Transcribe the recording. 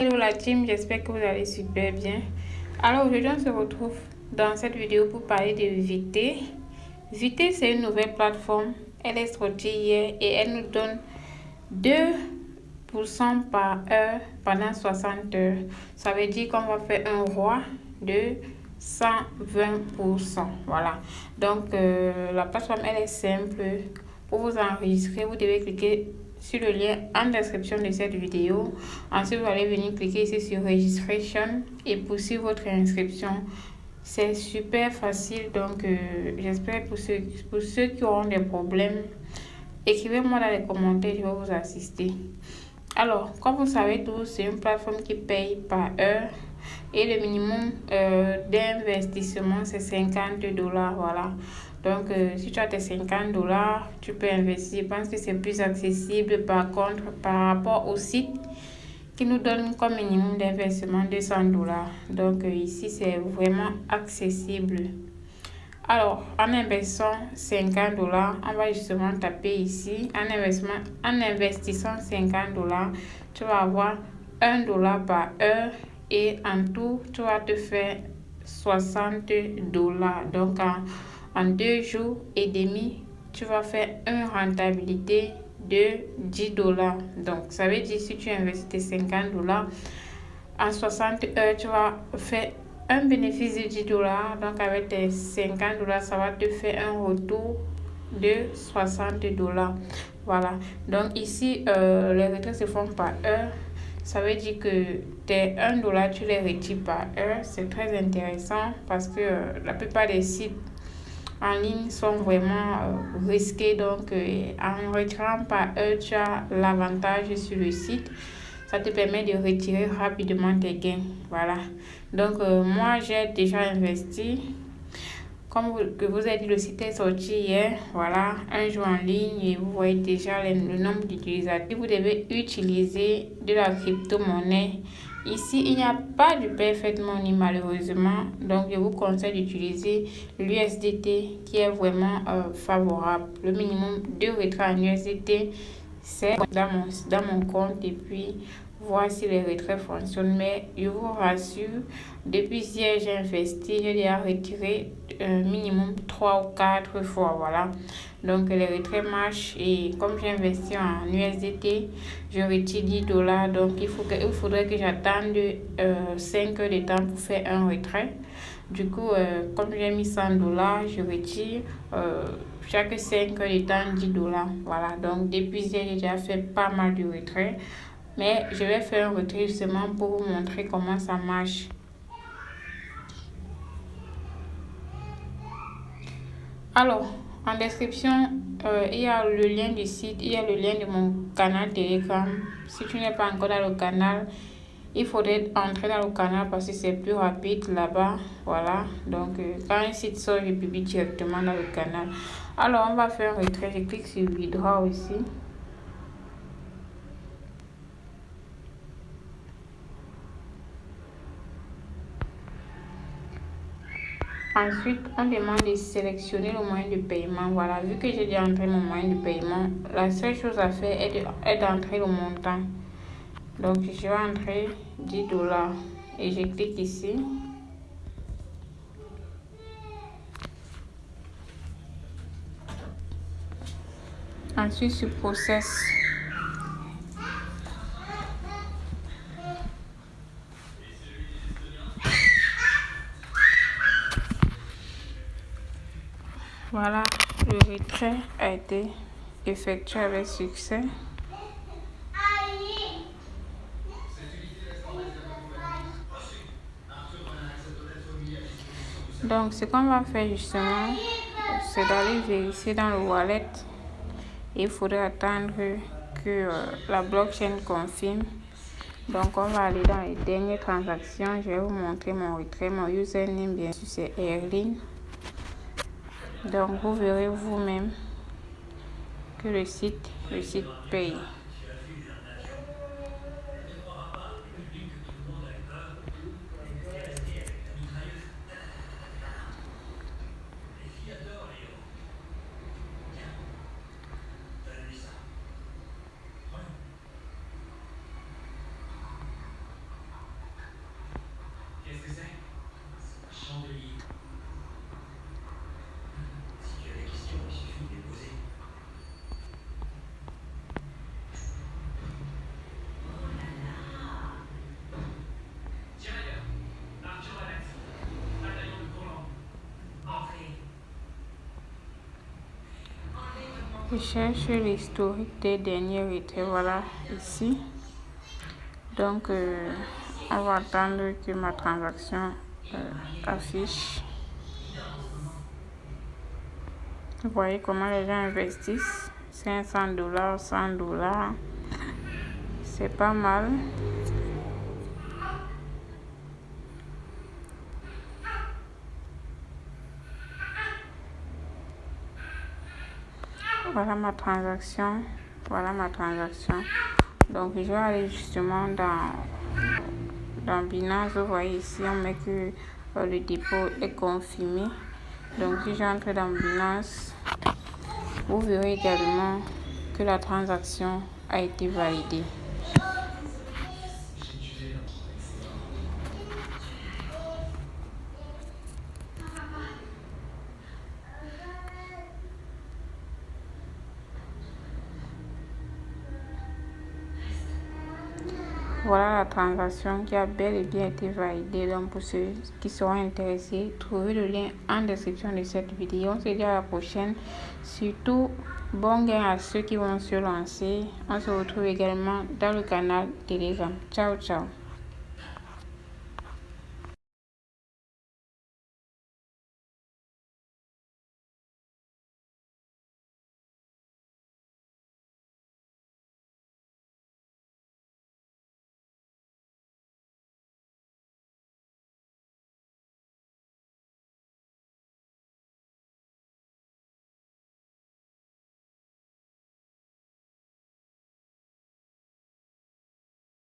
Hello la team, j'espère que vous allez super bien. Alors aujourd'hui on se retrouve dans cette vidéo pour parler de Vité. Vité, c'est une nouvelle plateforme, elle est sortie hier et elle nous donne 2% par heure pendant 60 heures. Ça veut dire qu'on va faire un roi de 120%. Voilà, donc la plateforme elle est simple. Pour vous enregistrer, vous devez cliquer sur le lien en description de cette vidéo. Ensuite, vous allez venir cliquer ici sur Registration et poursuivre votre inscription. C'est super facile, donc j'espère pour ceux qui auront des problèmes, écrivez-moi dans les commentaires, je vais vous assister. Alors, comme vous savez tous, c'est une plateforme qui paye par heure et le minimum d'investissement c'est 50$. Voilà. Donc, si tu as tes 50$, tu peux investir. Je pense que c'est plus accessible par contre par rapport au site qui nous donne comme minimum d'investissement 200$. Donc, ici, c'est vraiment accessible. Alors, en investissant 50$, on va justement taper ici. En investissant 50$, tu vas avoir 1$ par heure et en tout, tu vas te faire 60$. Donc, en 2 jours et demi, tu vas faire une rentabilité de 10$. Donc, ça veut dire si tu investis tes 50$, en 60 heures, tu vas faire un bénéfice de 10$. Donc, avec tes 50$, ça va te faire un retour de 60$. Voilà. Donc, ici, les retraits se font par heure. Ça veut dire que tes 1$, tu les retires par heure. C'est très intéressant parce que la plupart des sites en ligne sont vraiment risqués. Donc, en retirant par heure, tu as l'avantage sur le site. Ça te permet de retirer rapidement tes gains. Voilà. Donc, moi, j'ai déjà investi. Comme vous avez dit, le site est sorti hier. Voilà, un jour en ligne et vous voyez déjà le nombre d'utilisateurs. Vous devez utiliser de la crypto-monnaie. Ici, il n'y a pas de perfect money malheureusement. Donc, je vous conseille d'utiliser l'USDT qui est vraiment favorable. Le minimum de retrait en USDT, c'est dans mon compte et puis voir si les retraits fonctionnent. Mais je vous rassure, depuis hier j'ai investi, j'ai déjà retiré minimum 3 ou 4 fois. Voilà, donc les retraits marchent et comme j'ai investi en USDT, je retire 10$. Donc il faudrait que j'attende 5 heures de temps pour faire un retrait. Du coup, comme j'ai mis 100$, je retire chaque 5 heures de temps 10$. Voilà, donc depuis j'ai déjà fait pas mal de retraits. Mais je vais faire un retrait justement pour vous montrer comment ça marche. Alors, en description, il y a le lien du site, il y a le lien de mon canal Telegram. Si tu n'es pas encore dans le canal, il faudrait entrer dans le canal parce que c'est plus rapide là-bas. Voilà, donc quand un site sort, je publie directement dans le canal. Alors, on va faire un retrait. Je clique sur Withdraw ici. Ensuite, on demande de sélectionner le moyen de paiement. Voilà, vu que j'ai déjà entré mon moyen de paiement, la seule chose à faire est d'entrer le montant. Donc, je vais entrer 10$ et je clique ici. Ensuite, sur Process. Voilà, le retrait a été effectué avec succès. Donc, ce qu'on va faire justement, c'est d'aller vérifier dans le wallet. Il faudrait attendre que la blockchain confirme. Donc, on va aller dans les dernières transactions. Je vais vous montrer mon retrait. Mon username, bien sûr, c'est Erline. Donc, vous verrez vous-même que le site paye. Je cherche l'historique des derniers retraits. Voilà ici. Donc, on va attendre que ma transaction affiche. Vous voyez comment les gens investissent. $500, $100. C'est pas mal. Voilà ma transaction. Donc, je vais aller justement dans Binance. Vous voyez ici, on met que le dépôt est confirmé. Donc, si j'entre dans Binance, vous verrez également que la transaction a été validée. Voilà la transaction qui a bel et bien été validée. Donc pour ceux qui seront intéressés, trouvez le lien en description de cette vidéo. On se dit à la prochaine. Surtout, bon gain à ceux qui vont se lancer. On se retrouve également dans le canal Telegram. Ciao, ciao.